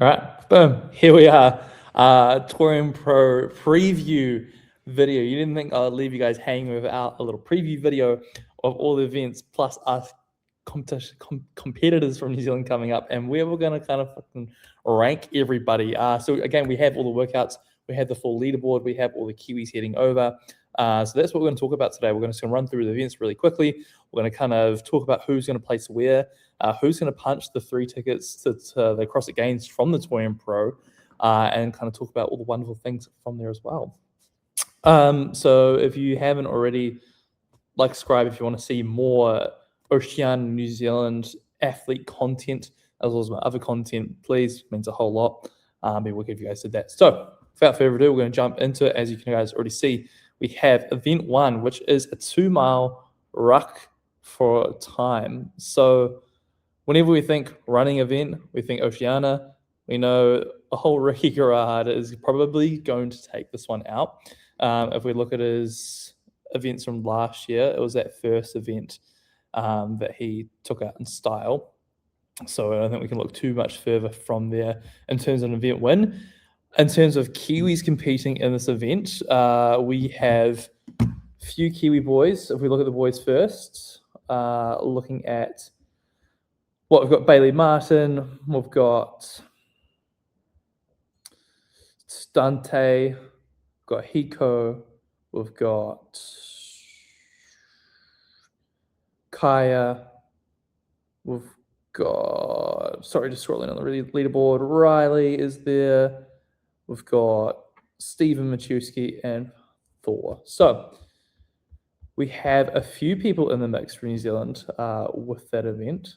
All right, boom. Here we are. Torian Pro preview video. You didn't think I'd leave you guys hanging without a little preview video of all the events, plus us competitors from New Zealand coming up, and where we're going to kind of fucking rank everybody. So again, we have all the workouts, we have the full leaderboard, we have all the Kiwis heading over. So that's what we're going to talk about today. We're going to run through the events really quickly. We're going to kind of talk about who's going to place where, who's going to punch the 3 tickets to the CrossFit Games from the Torian Pro, and kind of talk about all the wonderful things from there as well. So if you haven't already, like, subscribe if you want to see more Oceania, New Zealand athlete content, as well as my other content, please. It means a whole lot. Maybe we'll give you guys that. So without further ado, we're going to jump into it. As you guys already see, we have event 1, which is a 2-mile ruck for time. So whenever we think running event, we think Oceania. We know Ricky Garrard is probably going to take this one out. If we look at his events from last year, it was that first event that he took out in style. So I don't think we can look too much further from there in terms of an event win. In terms of Kiwis competing in this event, we have a few Kiwi boys. If we look at the boys first, looking at what we've got: Bailey Martin, we've got Dante, we've got Hiko, we've got Kaya, we've got, sorry, just scrolling on the leaderboard, Riley is there, we've got Stephen Machuski and Thor. So we have a few people in the mix for New Zealand with that event.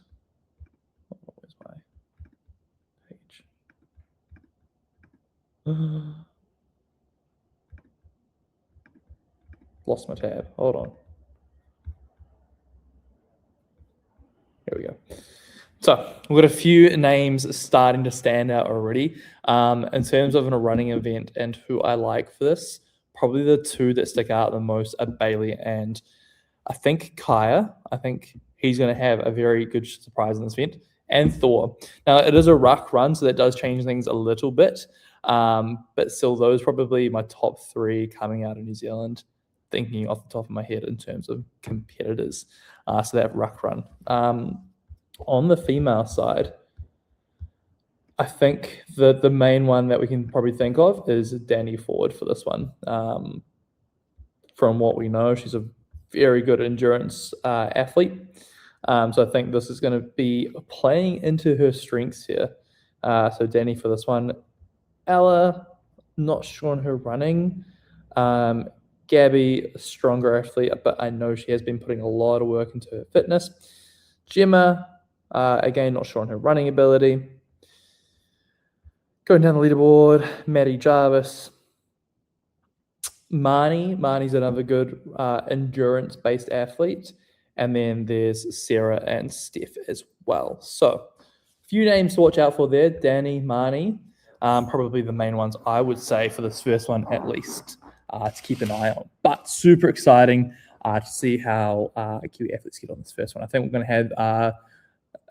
Where's my page? Lost my tab. Hold on. Here we go. So we've got a few names starting to stand out already. In terms of a running event and who I like for this, probably the 2 that stick out the most are Bailey and I think Kaya. I think he's going to have a very good surprise in this event. And Thor. Now, it is a ruck run, so that does change things a little bit. But still, those probably my top 3 coming out of New Zealand, thinking off the top of my head in terms of competitors. So that ruck run. On the female side, I think the main one that we can probably think of is Danny Ford for this one. From what we know, she's a very good endurance athlete. So I think this is going to be playing into her strengths here. So Danny for this one. Ella, not sure on her running. Gabby, a stronger athlete, but I know she has been putting a lot of work into her fitness. Gemma, again, not sure on her running ability. Going down the leaderboard, Maddie Jarvis. Marnie's another good endurance-based athlete. And then there's Sarah and Steph as well. So a few names to watch out for there. Danny, Marnie, probably the main ones I would say for this first one at least to keep an eye on. But super exciting to see how Kiwi athletes get on this first one. I think we're going to have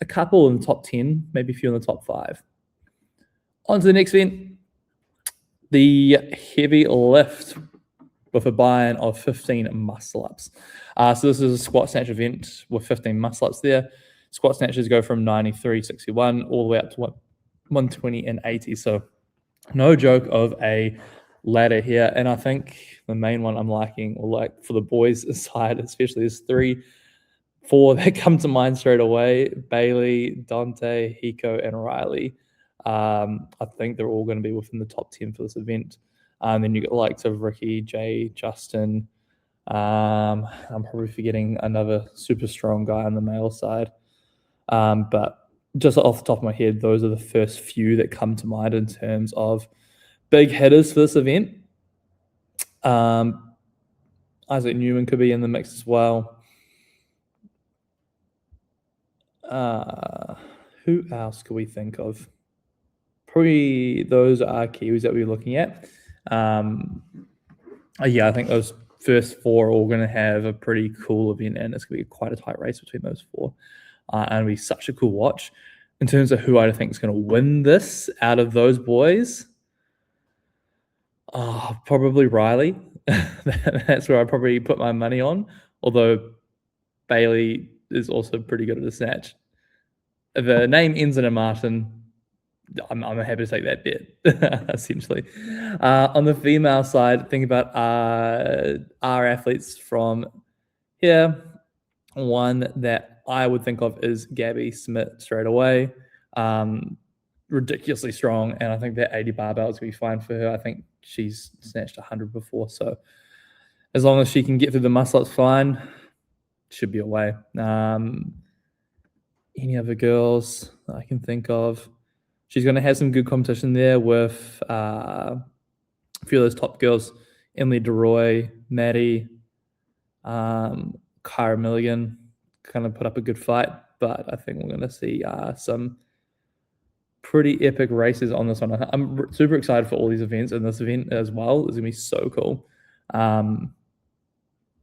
a couple in the top 10, maybe a few in the top 5. On to the next event, the heavy lift with a buy-in of 15 muscle-ups. So this is a squat snatch event with 15 muscle-ups there. Squat snatches go from 93, 61, all the way up to 120 and 80. So no joke of a ladder here. And I think the main one I'm liking, or like for the boys' side especially, is 3, 4 that come to mind straight away: Bailey, Dante, Hiko, and Riley. I think they're all going to be within the top 10 for this event. Then you get the likes of Ricky, Jay, Justin. I'm probably forgetting another super strong guy on the male side. But just off the top of my head, those are the first few that come to mind in terms of big hitters for this event. Isaac Newman could be in the mix as well. Who else could we think of? Probably those are Kiwis that we're looking at. Yeah, I think those first 4 are all going to have a pretty cool event, and it's going to be quite a tight race between those 4. And it'll be such a cool watch. In terms of who I think is going to win this out of those boys, probably Riley. That's where I probably put my money on. Although Bailey is also pretty good at the snatch. The name ends in a Martin. I'm happy to take that bet, essentially. On the female side, think about our athletes from here. One that I would think of is Gabby Smith straight away. Ridiculously strong, and I think that 80 barbell is going to be fine for her. I think she's snatched 100 before, so as long as she can get through the muscle, it's fine. Should be away. Any other girls I can think of? She's going to have some good competition there with a few of those top girls: Emily DeRoy, Maddie, Kyra Milligan. Kind of put up a good fight, but I think we're going to see some pretty epic races on this one. I'm super excited for all these events, and this event as well is going to be so cool.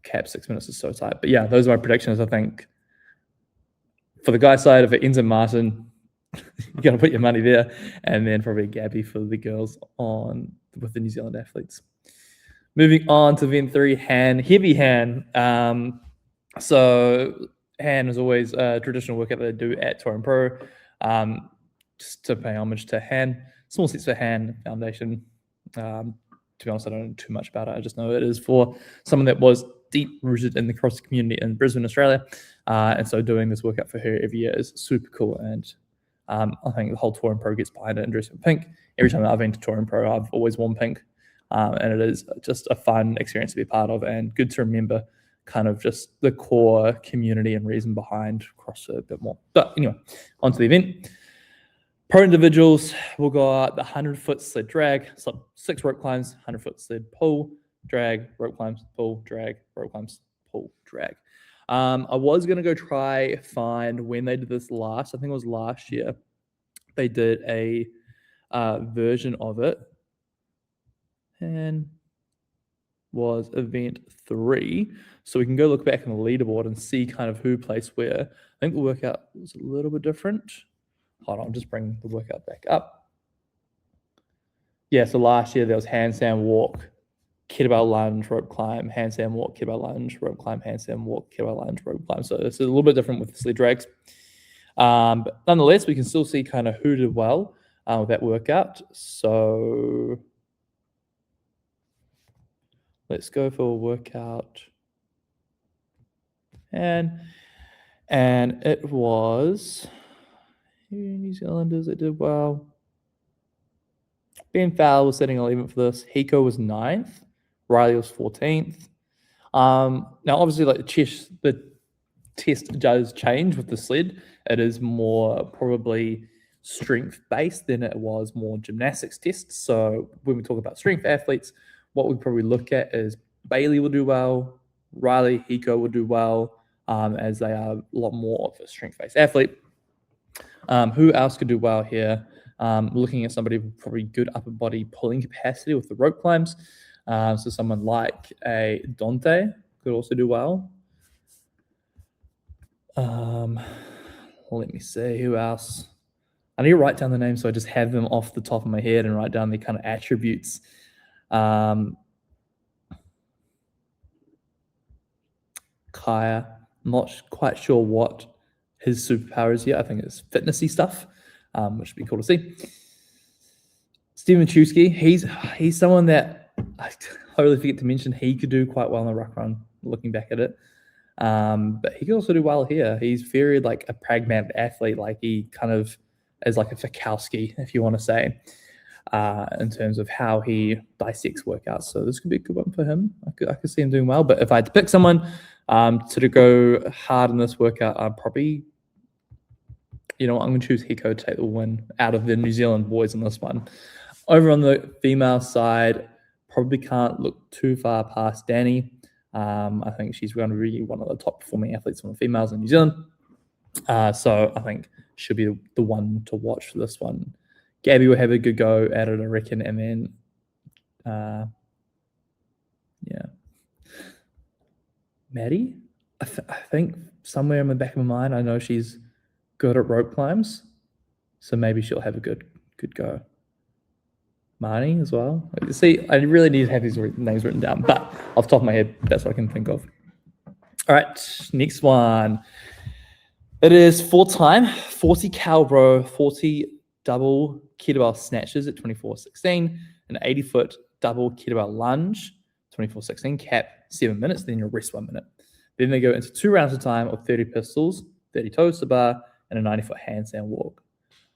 Cap 6 minutes is so tight. But yeah, those are my predictions. I think for the guy side, if it ends in Martin, you're going to put your money there. And then probably Gabby for the girls with the New Zealand athletes. Moving on to event 3, heavy hand. So hand is always a traditional workout that they do at Torian Pro. Just to pay homage to Han. Small Steps for Han Foundation. To be honest, I don't know too much about it. I just know it is for someone that was deep rooted in the cross community in Brisbane, Australia. And so doing this workout for her every year is super cool. And I think the whole Torian Pro gets behind it and dressed in pink. Every time I've been to Torian Pro, I've always worn pink. And it is just a fun experience to be a part of and good to remember kind of just the core community and reason behind CrossFit a bit more. But anyway, on to the event. Pro individuals, we'll go the 100-foot sled drag, so 6 rope climbs, 100-foot sled pull, drag, rope climbs, pull, drag, rope climbs, pull, drag. I was going to go try find when they did this last. I think it was last year. They did a version of it, and was event 3. So we can go look back on the leaderboard and see kind of who placed where. I think the workout was a little bit different. Hold on, just bring the workout back up. Yeah, so last year there was handstand walk, kettlebell lunge, rope climb, handstand walk, kettlebell lunge, rope climb, handstand walk, kettlebell lunge, rope climb. So it's a little bit different with the sled drags. But nonetheless, we can still see kind of who did well with that workout. So let's go for a workout. And it was New Zealanders that did well. Ben Fowler was sitting 11th for this. Hiko was 9th. Riley was 14th. Now, obviously, like the test does change with the sled. It is more probably strength-based than it was more gymnastics tests. So when we talk about strength athletes, what we probably look at is Bailey will do well, Riley, Hiko will do well, as they are a lot more of a strength-based athlete. Who else could do well here? Looking at somebody with probably good upper body pulling capacity with the rope climbs. So someone like a Dante could also do well. Let me see who else. I need to write down the names so I just have them off the top of my head and write down the kind of attributes. Kaya, I'm not quite sure what his superpower is yet. I think it's fitnessy stuff, which would be cool to see. Steven Chusky, he's someone that I totally forget to mention. He could do quite well in the ruck run, looking back at it. But he could also do well here. He's very like a pragmatic athlete. Like he kind of is like a Fikowski, if you want to say, in terms of how he dissects workouts. So this could be a good one for him. I could see him doing well. But if I had to pick someone to go hard in this workout, I'd probably, I'm going to choose Hiko to take the win out of the New Zealand boys in this one. Over on the female side, probably can't look too far past Danny. I think she's going to be one of the top performing athletes from the females in New Zealand. So I think she'll be the one to watch for this one. Gabby will have a good go at it, I reckon. And then, Maddie, I think somewhere in the back of my mind, I know she's good at rope climbs. So maybe she'll have a good go. Marnie as well. See, I really need to have these names written down, but off the top of my head, that's what I can think of. All right, next one. It is full time, 40 cow row, 40 double kettlebell snatches at 24:16, an 80-foot double kettlebell lunge, 24:16, cap 7 minutes, then you'll rest 1 minute. Then they go into 2 rounds of time of 30 pistols, 30 toes to bar, and a 90-foot handstand walk.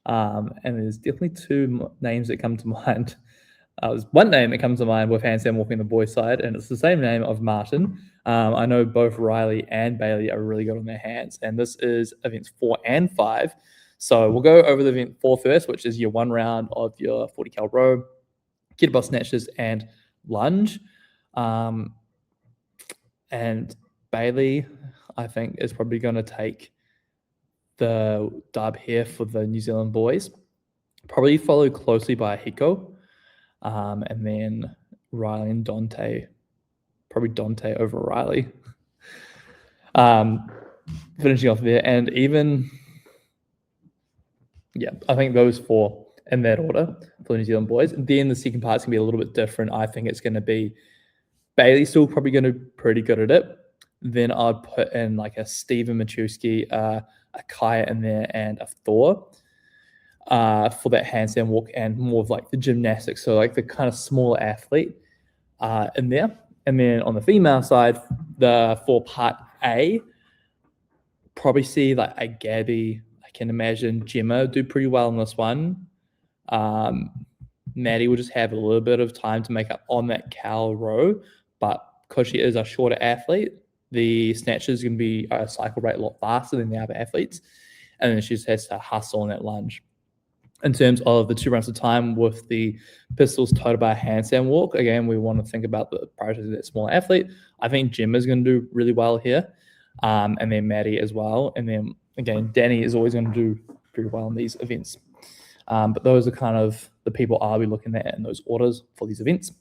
And there's definitely 2 names that come to mind. There's one name that comes to mind with handstand walking the boys' side, and it's the same name of Martin. I know both Riley and Bailey are really good on their hands, and this is events 4 and 5. So we'll go over the event 4 first, which is your 1 round of your 40 cal row, kettlebell snatches, and lunge. And Bailey, I think, is probably going to take the dub here for the New Zealand boys. Probably followed closely by Hiko. And then Riley and Dante, probably Dante over Riley. Finishing off there, and even, I think those 4 in that order for the New Zealand boys. And then the second part's going to be a little bit different. I think it's going to be Bailey's still probably going to be pretty good at it. Then I'd put in like a Steven Machuski, a Kaya in there, and a Thor. For that handstand walk, and more of like the gymnastics, so like the kind of smaller athlete in there. And then on the female side, for part A, probably see like a Gabby. I can imagine Gemma do pretty well in this one. Maddie will just have a little bit of time to make up on that cow row, but because she is a shorter athlete, the snatch is going to be a cycle rate a lot faster than the other athletes, and then she just has to hustle on that lunge. In terms of the 2 rounds of time with the pistols, toe bar, handstand walk, again, we want to think about the priority of that smaller athlete. I think Gemma's going to do really well here, and then Maddie as well. And then, again, Danny is always going to do pretty well in these events. But those are kind of the people I'll be looking at in those orders for these events.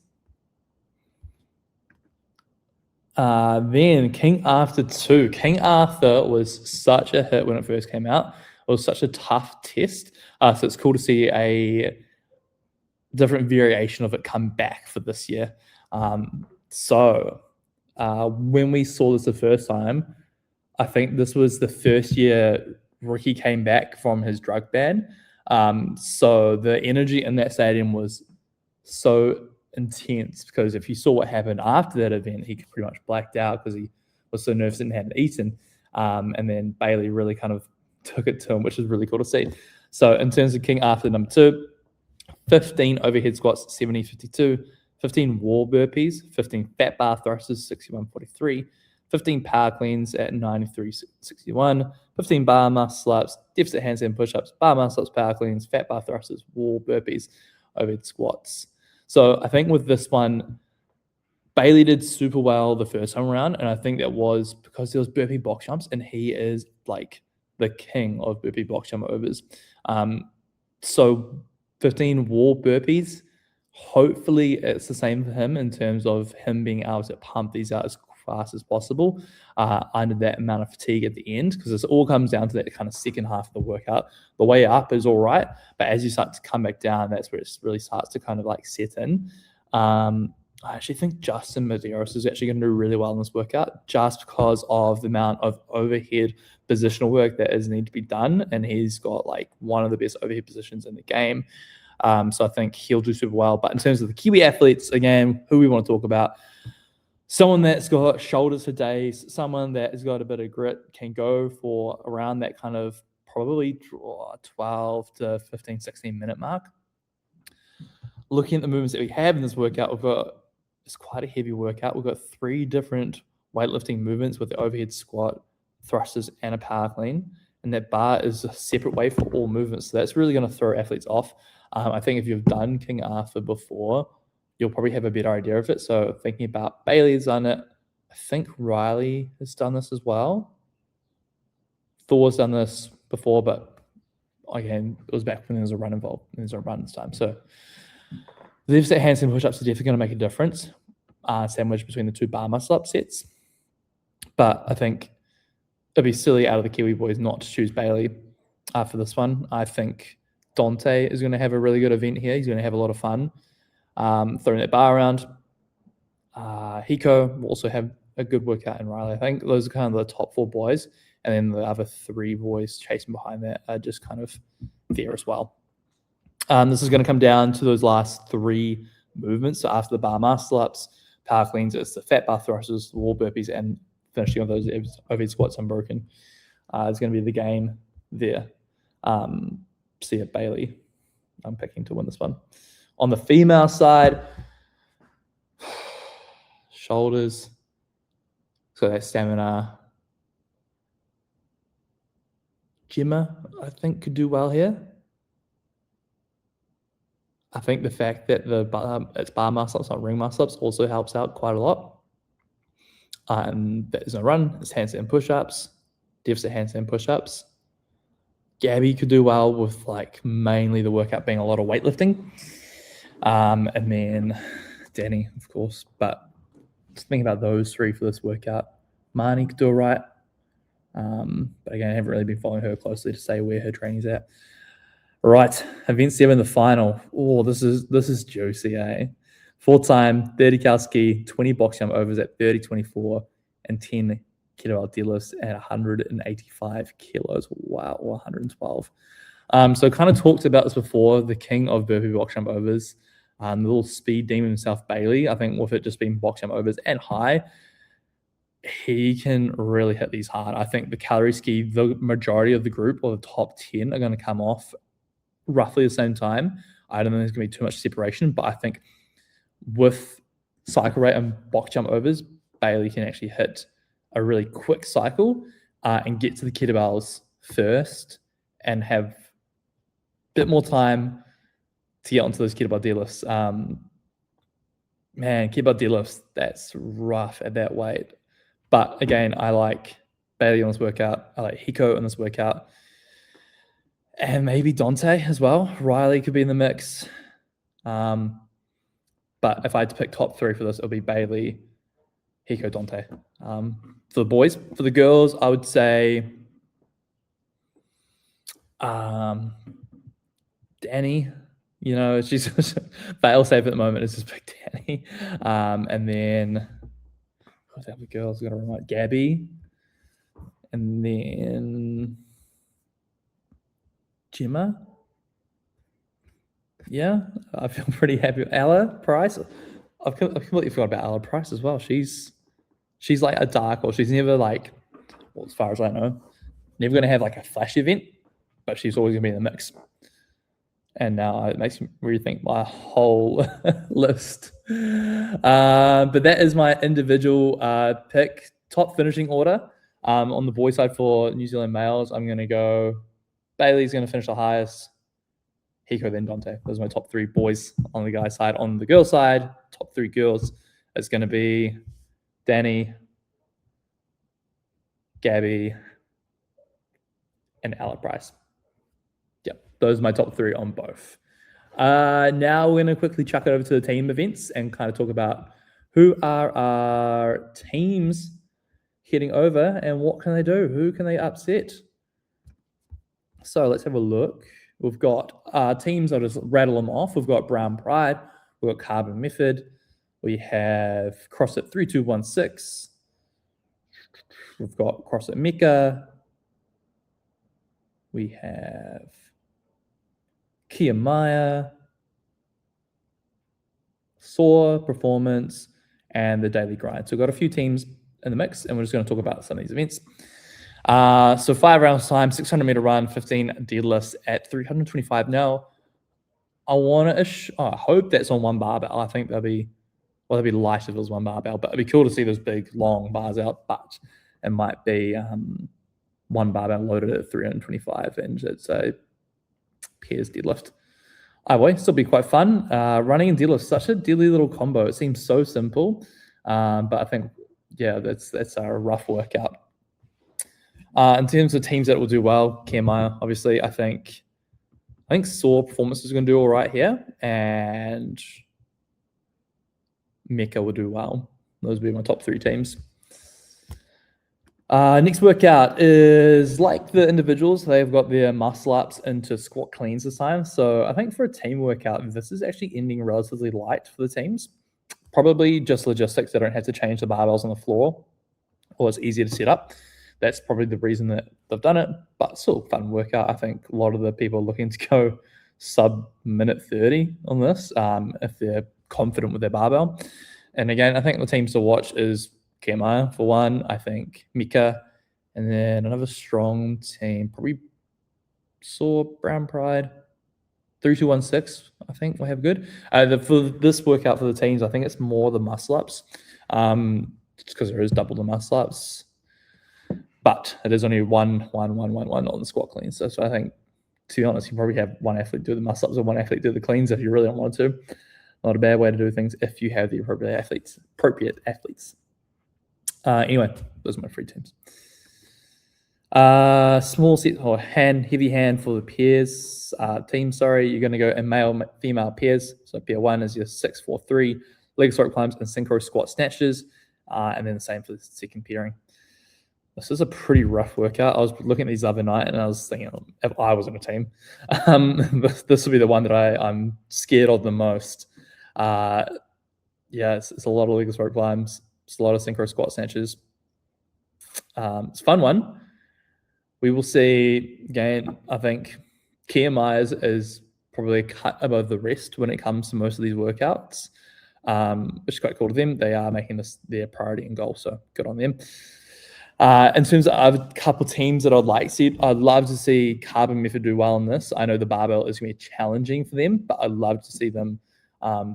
Then King Arthur 2. King Arthur was such a hit when it first came out. It was such a tough test. So it's cool to see a different variation of it come back for this year. When we saw this the first time, I think this was the first year Ricky came back from his drug ban. So the energy in that stadium was so intense, because if you saw what happened after that event, he pretty much blacked out because he was so nervous and hadn't eaten. And then Bailey really kind of took it to him, which is really cool to see. So in terms of King Arthur number 2, 15 overhead squats, 70-52, 15 wall burpees, 15 fat bar thrusters, 61-43, 15 power cleans at 93-61, 15 bar muscle ups, deficit handstand push-ups, bar muscle ups, power cleans, fat bar thrusters, wall burpees, overhead squats. So I think with this one, Bailey did super well the first time around, and I think that was because there was burpee box jumps, and he is like the king of burpee box jump overs. So 15 wall burpees, hopefully it's the same for him in terms of him being able to pump these out as fast as possible under that amount of fatigue at the end, because it all comes down to that kind of second half of the workout. The way up is all right, but as you start to come back down, that's where it really starts to kind of like set in. I actually think Justin Medeiros is actually going to do really well in this workout, just because of the amount of overhead positional work that is need to be done, and he's got like one of the best overhead positions in the game. So I think he'll do super well. But in terms of the Kiwi athletes, again, who we want to talk about, someone that's got shoulders for days, someone that has got a bit of grit, can go for around that kind of probably 12 to 15, 16 minute mark. Looking at the movements that we have in this workout, it's quite a heavy workout. We've got 3 different weightlifting movements with the overhead squat, thrusters, and a power clean. And that bar is a separate way for all movements. So that's really going to throw athletes off. I think if you've done King Arthur before, you'll probably have a better idea of it. So thinking about Bailey's done it. I think Riley has done this as well. Thor's done this before, but again, it was back when there was a run involved. There's a run this time. So the deficit handstand push-ups are definitely going to make a difference, sandwiched between the 2 bar muscle-up sets. But I think it'd be silly out of the Kiwi boys not to choose Bailey for this one. I think Dante is going to have a really good event here. He's going to have a lot of fun throwing that bar around. Hiko will also have a good workout in Riley. I think those are kind of the top 4 boys. And then the other 3 boys chasing behind that are just kind of there as well. This is going to come down to those last 3 movements. So after the bar muscle-ups, power cleans, it's the fat bar thrusters, the wall burpees, and finishing on those overhead squats unbroken. It's going to be the game there. See it, Bailey. I'm picking to win this one. On the female side, shoulders. So that stamina. Gemma, I think, could do well here. I think the fact that it's bar muscle-ups, not ring muscle-ups, also helps out quite a lot. There's no run. It's handstand push-ups, deficit handstand push-ups. Gabby could do well with like mainly the workout being a lot of weightlifting. And then Danny, of course. But just thinking about those 3 for this workout. Marnie could do all right. But again, I haven't really been following her closely to say where her training's at. All right, event 7, the final. Oh, this is juicy, eh? 4-time, 30 cal ski, 20 box jump overs at 30-24, and 10 kettlebell deadlifts at 185 kilos. Wow, 112. So kind of talked about this before, the king of burpee box jump overs, the little speed demon himself, Bailey. I think with it just being box jump overs and high, he can really hit these hard. I think the calorie ski, the majority of the group or the top 10 are going to come off roughly the same time. I don't think there's going to be too much separation, but I think with cycle rate and box jump overs, Bailey can actually hit a really quick cycle and get to the kettlebells first and have a bit more time to get onto those kettlebell deadlifts. Man, kettlebell deadlifts, that's rough at that weight. But again, I like Bailey on this workout. I like Hiko on this workout. And maybe Dante as well. Riley could be in the mix. But if I had to pick top 3 for this, it'll be Bailey, Hiko, Dante. For the boys. For the girls, I would say Danny. You know, she's fail safe at the moment. It's just pick Danny. And then who's the other girls? Got to remind Gabby. And then Gemma. Yeah, I feel pretty happy with Ella Price. I've completely forgot about Ella Price as well. She's like a dark horse. She's never like, well, as far as I know, never going to have like a flash event, but she's always going to be in the mix. And now it makes me rethink my whole list. But that is my individual pick. Top finishing order. On the boy side for New Zealand males, I'm going to go Bailey's going to finish the highest. Hiko, then Dante. Those are my top 3 boys on the guy side. On the girl side, top 3 girls is going to be Danny, Gabby, and Ella Price. Yep, those are my top 3 on both. Now we're going to quickly chuck it over to the team events and kind of talk about who are our teams heading over and what can they do? Who can they upset? So let's have a look. We've got teams, I'll just rattle them off. We've got Brown Pride, we've got Carbon Method, we have CrossFit 3216, we've got CrossFit Mecca, we have Kia Maya, Soar Performance, and the Daily Grind. So we've got a few teams in the mix, and we're just going to talk about some of these events. So 5 rounds time, 600-meter run, 15 deadlifts at 325. Now, I want to. I hope that's on one barbell. I think that'd be light if it was one barbell, but it'd be cool to see those big long bars out. But it might be one barbell loaded at 325, and it's a pairs deadlift. Either still be quite fun. Running and deadlift, such a deadly little combo. It seems so simple, but I think that's a rough workout. In terms of teams that will do well, Kemaya, obviously, I think Soar Performance is going to do all right here, and Mecca will do well. Those will be my top 3 teams. Next workout is like the individuals. They've got their muscle ups into squat cleans this time. So I think for a team workout, this is actually ending relatively light for the teams. Probably just logistics. They don't have to change the barbells on the floor, or it's easier to set up. That's probably the reason that they've done it, but still a fun workout. I think a lot of the people are looking to go sub minute 30 on this if they're confident with their barbell. And again, I think the teams to watch is Kemaya for one, I think Mika, and then another strong team, probably Saw, Brown Pride, 3216, I think we have good. For this workout for the teams, I think it's more the muscle ups, just because there is double the muscle ups. But it is only one on the squat cleans. So I think, to be honest, you probably have one athlete do the muscle ups and one athlete do the cleans if you really don't want to. Not a bad way to do things if you have the appropriate athletes. Anyway, those are my free teams. Small set or heavy hand for the pairs team. Sorry, you're going to go in male, female pairs. So pair 1 is your 6-4-3 leg stroke climbs and synchro squat snatches, and then the same for the second pairing. This is a pretty rough workout. I was looking at these the other night and I was thinking, if I was on a team, this would be the one that I'm scared of the most. It's a lot of leg stroke climbs. It's a lot of synchro squat snatches. It's a fun one. We will see, again, I think KMI is probably a cut above the rest when it comes to most of these workouts, which is quite cool to them. They are making this their priority and goal, so good on them. In terms of a couple teams that I'd like to see, I'd love to see Carbon Method do well in this. I know the barbell is going to be challenging for them, but I'd love to see them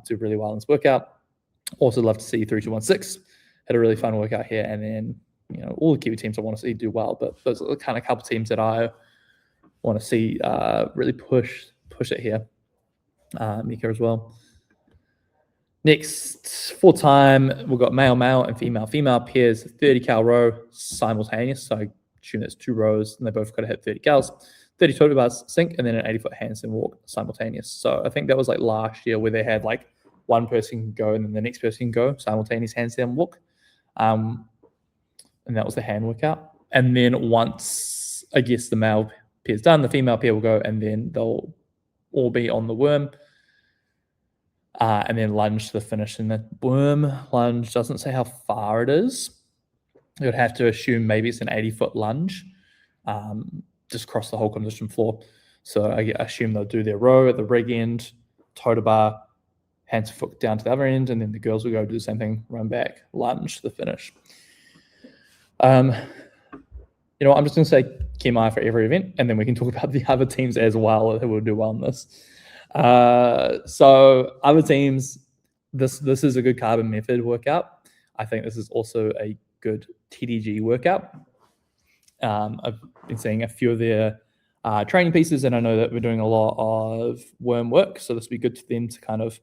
do really well in this workout. Also love to see 3216 had a really fun workout here, and then all the Kiwi teams I want to see do well, but those are the kind of couple teams that I want to see really push it here. Mika as well. Next, full time, we've got male and female pairs, 30 cal row simultaneous. So I assume that's 2 rows and they both got to hit 30 cals, 30 total bars sync, and then an 80-foot handstand walk simultaneous. So I think that was like last year where they had like one person can go and then the next person can go simultaneous handstand walk. And that was the hand workout. And then once, I guess, the male pair's done, the female pair will go and then they'll all be on the worm. And then lunge to the finish. And the worm lunge doesn't say how far it is. You would have to assume maybe it's an 80-foot lunge, just across the whole competition floor. So I assume they'll do their row at the rig end, total bar, hands foot down to the other end, and then the girls will go do the same thing, run back, lunge to the finish. I'm just going to say KMI for every event, and then we can talk about the other teams as well who will do well in this. So other teams, this is a good Carbon Method workout. I think this is also a good TDG workout. I've been seeing a few of their training pieces, and I know that we're doing a lot of worm work, so this would be good for them to kind of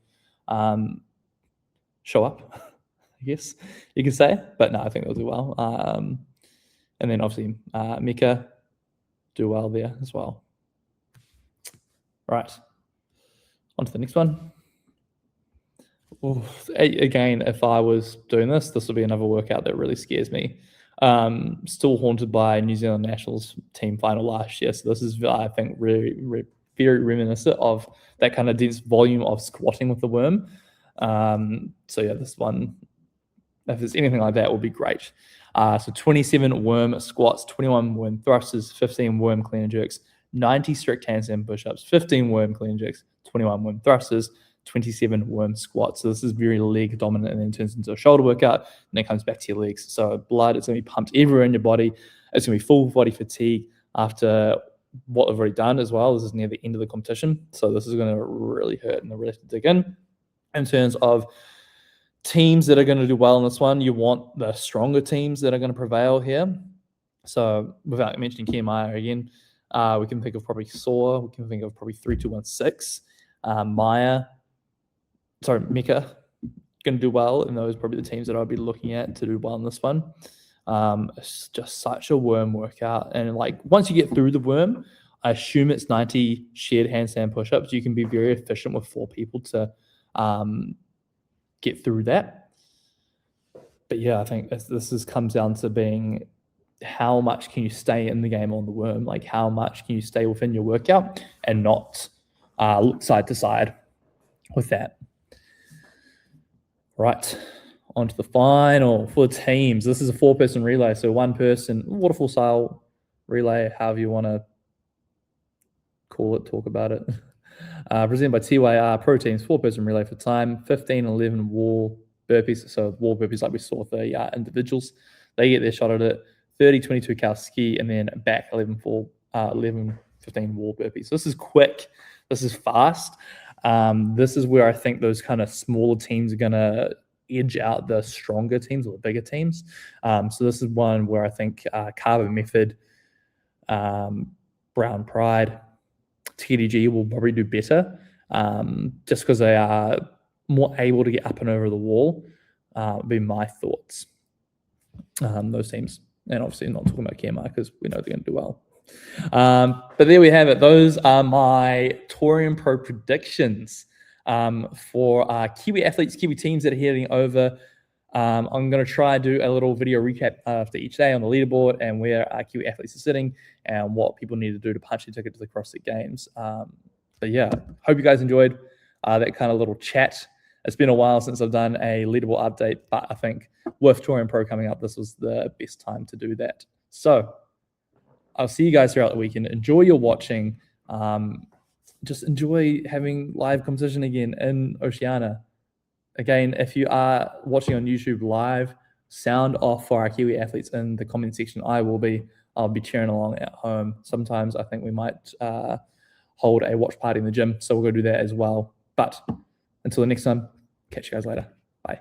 show up, I guess you can say. But no, I think they'll do well. And then obviously Mika do well there as well. Right. On to the next one. Again, if I was doing this would be another workout that really scares me. Still haunted by New Zealand Nationals team final last year. So this is, I think, really very reminiscent of that kind of dense volume of squatting with the worm. So yeah, this one, if there's anything like that, will be great. So 27 worm squats, 21 worm thrusters, 15 worm clean and jerks, 90 strict handstand push-ups, 15 worm clean and jerks, 21 worm thrusters, 27 worm squats. So this is very leg dominant and then turns into a shoulder workout and then comes back to your legs. So blood, it's going to be pumped everywhere in your body. It's going to be full body fatigue after what they've already done as well. This is near the end of the competition. So this is going to really hurt and they really have to dig in. In terms of teams that are going to do well in this one, you want the stronger teams that are going to prevail here. So without mentioning KMI again, we can think of probably Saw, we can think of probably 3216, Mika going to do well, and those are probably the teams that I'll be looking at to do well in this one. It's just such a worm workout, and like once you get through the worm, I assume it's 90 shared handstand push-ups. You can be very efficient with 4 people to get through that. But yeah, I think this comes down to being how much can you stay in the game on the worm? Like how much can you stay within your workout and not look side to side with that. Right, on to the final for the teams. This is a 4-person relay, so 1 person, waterfall style relay, however you want to call it, talk about it. Presented by TYR Pro Teams, 4-person relay for time, 15 and 11 wall burpees. So wall burpees like we saw with the individuals. They get their shot at it. 30, 22 cal ski, and then back 11, 15 wall burpees. So this is quick. This is fast. This is where I think those kind of smaller teams are going to edge out the stronger teams or the bigger teams. So this is one where I think Carver Method, Brown Pride, TDG will probably do better just because they are more able to get up and over the wall, would be my thoughts. Those teams. And obviously not talking about KMR because we know they're going to do well. But there we have it. Those are my Torian Pro predictions for Kiwi athletes, Kiwi teams that are heading over. I'm going to try and do a little video recap after each day on the leaderboard and where our Kiwi athletes are sitting and what people need to do to punch their ticket to the CrossFit Games. But yeah, hope you guys enjoyed that kind of little chat. It's been a while since I've done a leaderboard update, but I think with Torian Pro coming up, this was the best time to do that. So I'll see you guys throughout the weekend. Enjoy your watching. Just enjoy having live competition again in Oceania. Again, if you are watching on YouTube live, sound off for our Kiwi athletes in the comment section. I'll be cheering along at home. Sometimes I think we might hold a watch party in the gym, so we'll go do that as well. But until the next time, catch you guys later. Bye.